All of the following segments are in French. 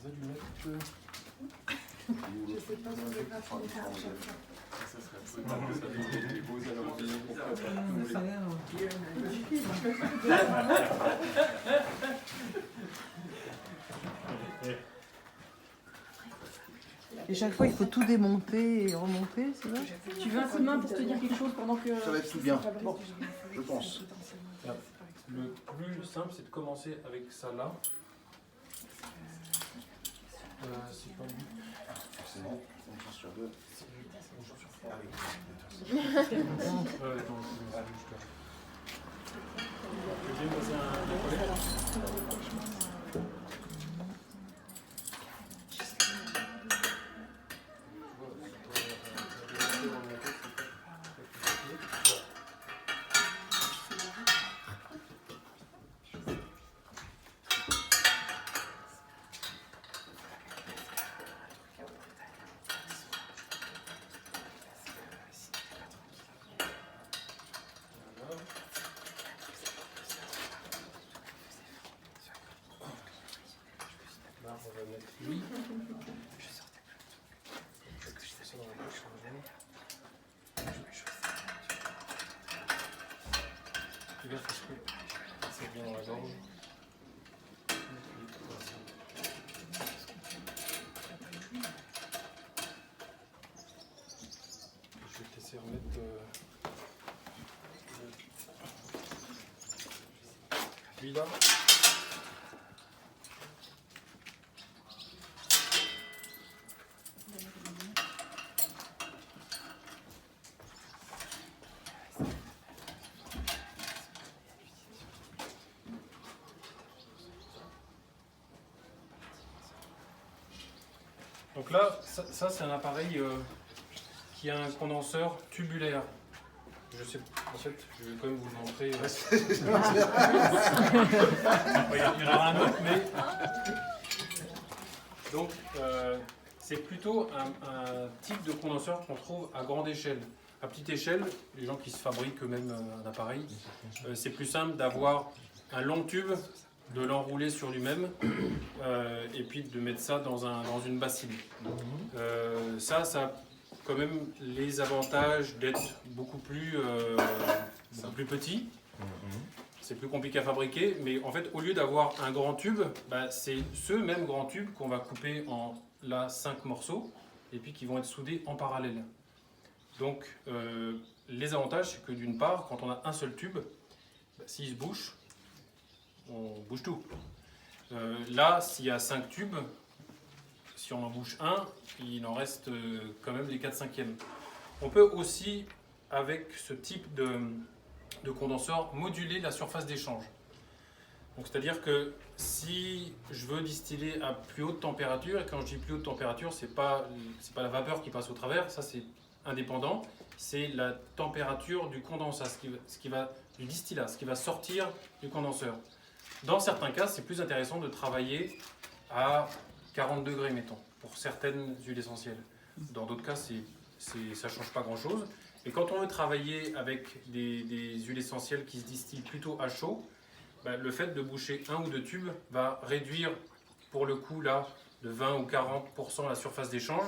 va lui mettre... Je sais pas si on devra faire des charges. Ça serait absolument ça des beaux allongés. Ça a l'air Et chaque fois, il faut tout démonter et remonter, c'est ça? Tu veux un coup de main pour te dire quelque chose pendant que... Ça va être tout bien, je pense. Le plus simple, c'est de commencer avec ça là. C'est pas lui. Forcément, une chance sur deux. Ah oui. Ouais, attends, tu veux bien passer un collègue? Là, on va mettre lui. Ça dans la poche, ça va bien. Et là, parce que c'est bien dans la gorge. Je vais te laisser remettre lui là. Donc là, ça c'est un appareil qui a un condenseur tubulaire. Je sais, en fait, je vais quand même vous le montrer. Il y en aura un autre, mais... Donc, c'est plutôt un type de condenseur qu'on trouve à grande échelle. À petite échelle, les gens qui se fabriquent eux-mêmes un appareil, c'est plus simple d'avoir un long tube, de l'enrouler sur lui-même et puis de mettre ça dans une bassine. Ça a quand même les avantages d'être beaucoup plus petit. C'est plus compliqué à fabriquer, mais en fait, au lieu d'avoir un grand tube, c'est ce même grand tube qu'on va couper en 5 morceaux et puis qui vont être soudés en parallèle. Donc, les avantages, c'est que d'une part, quand on a un seul tube, s'il se bouche, on bouge tout. Là, s'il y a 5 tubes, si on en bouge un, il en reste quand même les 4/5. On peut aussi, avec ce type de condenseur, moduler la surface d'échange. C'est-à-dire que si je veux distiller à plus haute température, et quand je dis plus haute température, c'est pas la vapeur qui passe au travers, ça c'est indépendant, c'est la température du condensat, du distillat, ce qui va sortir du condenseur. Dans certains cas, c'est plus intéressant de travailler à 40 degrés, mettons, pour certaines huiles essentielles. Dans d'autres cas, ça ne change pas grand-chose. Et quand on veut travailler avec des huiles essentielles qui se distillent plutôt à chaud, le fait de boucher 1 ou 2 tubes va réduire, pour le coup, là, de 20 ou 40% la surface d'échange.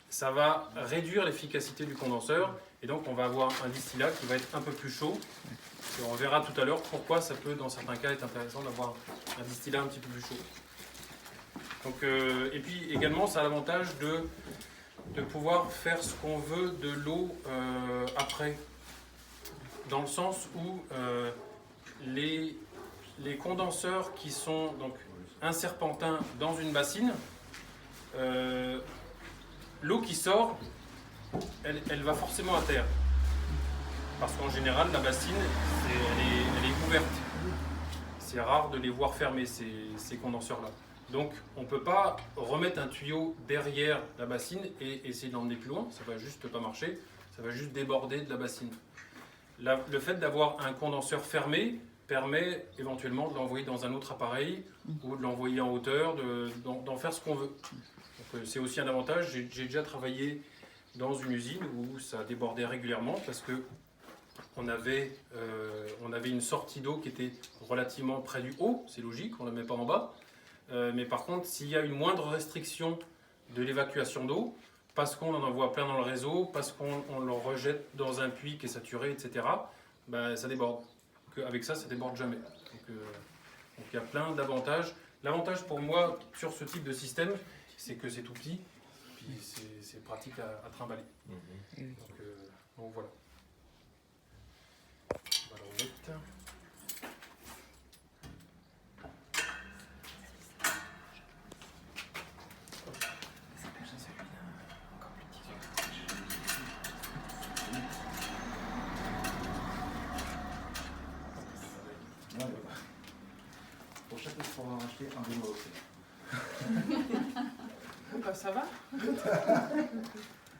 Ça va réduire l'efficacité du condenseur, et donc on va avoir un distillat qui va être un peu plus chaud. Et on verra tout à l'heure pourquoi ça peut, dans certains cas, être intéressant d'avoir un distillat un petit peu plus chaud. Donc, et puis également, ça a l'avantage de pouvoir faire ce qu'on veut de l'eau après. Dans le sens où les condenseurs qui sont donc un serpentin dans une bassine, l'eau qui sort, elle va forcément à terre. Parce qu'en général, la bassine, elle est ouverte. C'est rare de les voir fermés, ces condenseurs-là. Donc, on ne peut pas remettre un tuyau derrière la bassine et essayer de l'emmener plus loin. Ça ne va juste pas marcher. Ça va juste déborder de la bassine. Le fait d'avoir un condenseur fermé permet éventuellement de l'envoyer dans un autre appareil ou de l'envoyer en hauteur, d'en faire ce qu'on veut. C'est aussi un avantage. J'ai déjà travaillé dans une usine où ça débordait régulièrement parce que on avait une sortie d'eau qui était relativement près du haut, c'est logique, on ne la met pas en bas. Mais par contre, s'il y a une moindre restriction de l'évacuation d'eau, parce qu'on en envoie plein dans le réseau, parce qu'on le rejette dans un puits qui est saturé, etc., ben, ça déborde. Avec ça, ça ne déborde jamais. Donc il y a plein d'avantages. L'avantage pour moi sur ce type de système, c'est que c'est tout petit, puis c'est pratique à trimballer. Donc voilà. On va le remettre. Pour chaque fois qu'on va racheter un démo aussi. Bah, ça va.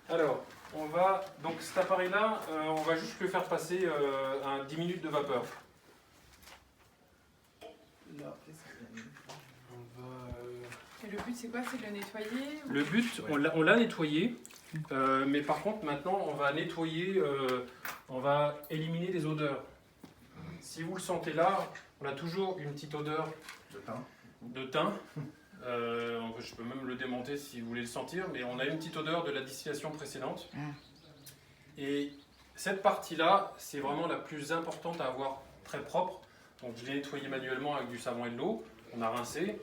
Alors, on va, donc cet appareil-là, on va juste le faire passer à 10 minutes de vapeur. Là, on va, Et le but, c'est quoi? C'est de le nettoyer? Le but, on l'a nettoyé, mais par contre, maintenant, on va nettoyer, on va éliminer les odeurs. Si vous le sentez là, on a toujours une petite odeur de thym. Je peux même le démonter si vous voulez le sentir, mais on a une petite odeur de la distillation précédente. Et cette partie-là, c'est vraiment la plus importante à avoir très propre. Donc je l'ai nettoyé manuellement avec du savon et de l'eau, on a rincé.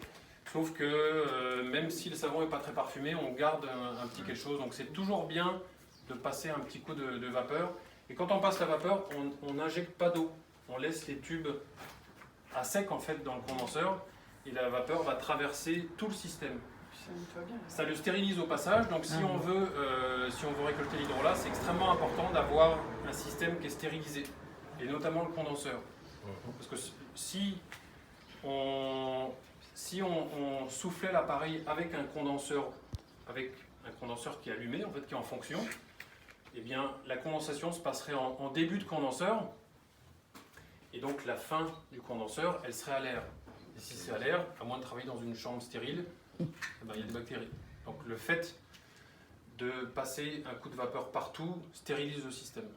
Sauf que même si le savon n'est pas très parfumé, on garde un petit quelque chose. Donc c'est toujours bien de passer un petit coup de vapeur. Et quand on passe la vapeur, on n'injecte pas d'eau. On laisse les tubes à sec en fait dans le condenseur. Et la vapeur va traverser tout le système. Ça nettoie bien. Ça le stérilise au passage, donc si on veut récolter l'hydrolat, c'est extrêmement important d'avoir un système qui est stérilisé, et notamment le condenseur. Parce que si on soufflait l'appareil avec un condenseur qui est allumé, en fait, qui est en fonction, eh bien la condensation se passerait en début de condenseur, et donc la fin du condenseur, elle serait à l'air. Et si c'est à l'air, à moins de travailler dans une chambre stérile, il y a des bactéries. Donc le fait de passer un coup de vapeur partout stérilise le système.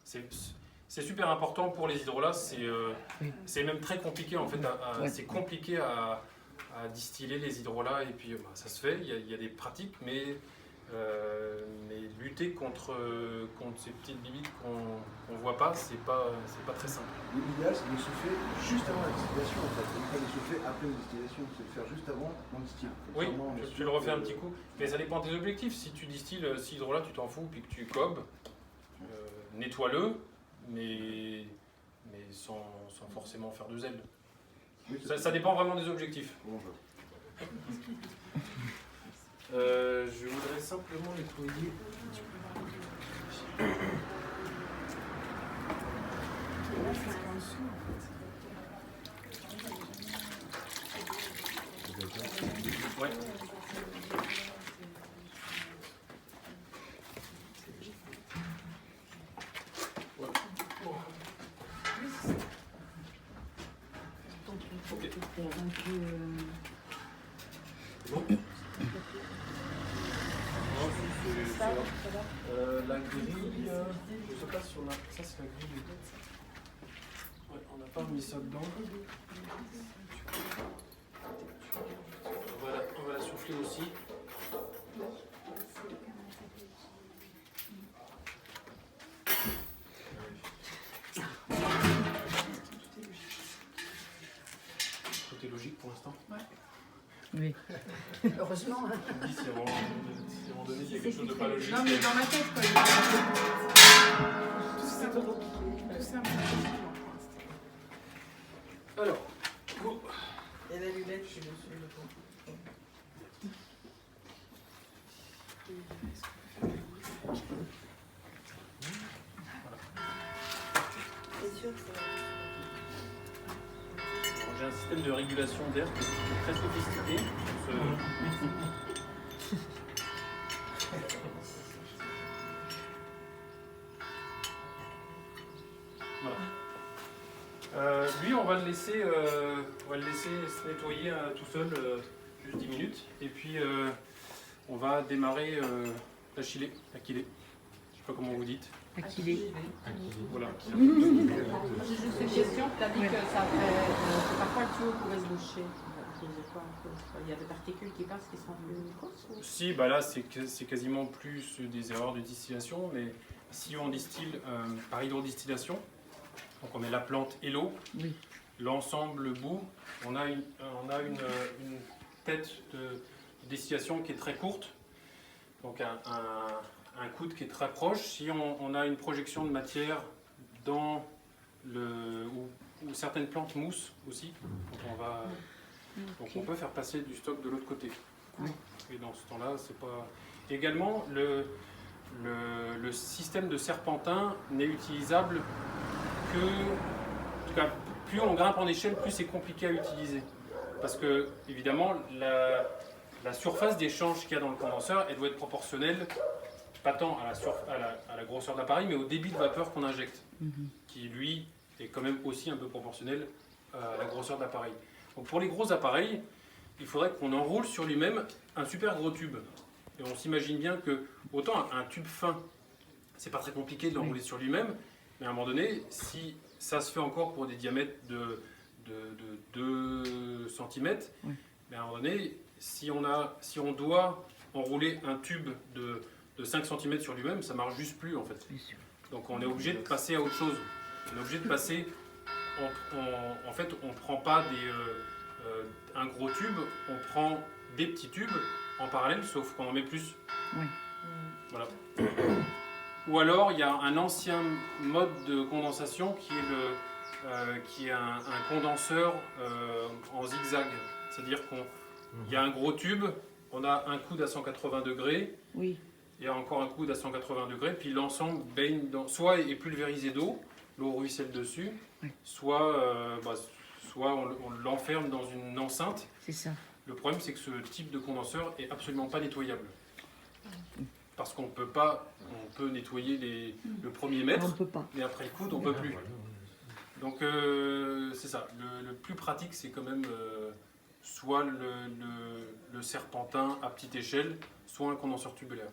C'est super important pour les hydrolats, c'est même très compliqué en fait, c'est compliqué à distiller les hydrolats, et puis ça se fait, il y a des pratiques, mais lutter contre ces petites limites qu'on ne voit pas, c'est pas très simple. L'idéal, c'est de souffler juste avant la distillation, en fait. Et pas de souffler après la distillation, c'est de faire juste avant qu'on distille. Oui, tu le refais un petit coup, mais ça dépend des objectifs. Si tu distilles 6 hydrolats, tu t'en fous, puis que tu cobes, nettoie-le, mais sans forcément faire de zèle. Oui, Ça dépend vraiment des objectifs. Bon, Je voudrais simplement nettoyer. Ouais. La grille, je sais pas si on a. Ça, c'est la grille. Ouais, on n'a pas mis ça dedans. On va la souffler aussi. Tout est logique pour l'instant. Ouais. Oui. Heureusement. Hein. Je me dis si à un moment donné, il y a quelque chose de pas logique. Non, mais dans ma tête, quoi. Tout ça, tout ça. Alors, go. Et la lunette, je me suis le coup. C'est sûr que ça va. J'ai un système de régulation d'air qui est très sophistiqué. Voilà. Lui, on va le laisser se nettoyer tout seul juste 10 minutes. Et puis, on va démarrer la chiller, la killer. Je sais pas comment vous dites. Aquilé. Voilà. J'ai juste une question. Tu as dit que ça fait, que parfois le tuyau pourrait se boucher. utilisez quoi un peu? Il y a des particules qui passent qui sont plus grosses ou... Si, bah là, c'est quasiment plus des erreurs de distillation, mais si on distille par hydrodistillation, donc on met la plante et l'eau, Oui. l'ensemble, le bout, on a une tête de distillation qui est très courte, donc un coude qui est très proche. Si on a une projection de matière dans où certaines plantes moussent aussi, donc on peut faire passer du stock de l'autre côté. Oui. Et dans ce temps-là, c'est pas... Également, le système de serpentin n'est utilisable que... En tout cas, plus on grimpe en échelle, plus c'est compliqué à utiliser. Parce que, évidemment, la surface d'échange qu'il y a dans le condenseur, elle doit être proportionnelle, pas tant à la grosseur de l'appareil, mais au débit de vapeur qu'on injecte, qui, lui, est quand même aussi un peu proportionnel à la grosseur de l'appareil. Donc pour les gros appareils, il faudrait qu'on enroule sur lui-même un super gros tube. Et on s'imagine bien que, autant un tube fin, c'est pas très compliqué de l'enrouler sur lui-même, mais à un moment donné, si ça se fait encore pour des diamètres de 2 cm, mais à un moment donné, si on doit enrouler un tube de 5 cm sur lui-même, ça marche juste plus en fait. Donc on est obligé de passer à autre chose. On est obligé de passer, en fait, on ne prend pas un gros tube, on prend des petits tubes en parallèle, sauf qu'on en met plus. Oui. Voilà. Ou alors, il y a un ancien mode de condensation qui est un condenseur en zigzag. C'est-à-dire qu'il y a un gros tube, on a un coude à 180 degrés, Oui. il y a encore un coude à 180 degrés, puis l'ensemble baigne soit est pulvérisé d'eau, l'eau ruisselle dessus, soit on l'enferme dans une enceinte. C'est ça. Le problème, c'est que ce type de condenseur est absolument pas nettoyable. Parce qu'on peut pas, on peut nettoyer le premier On mètre, ne peut pas. mais après le coude, on peut plus. Donc c'est ça. Le plus pratique, c'est quand même soit le serpentin à petite échelle, soit un condenseur tubulaire.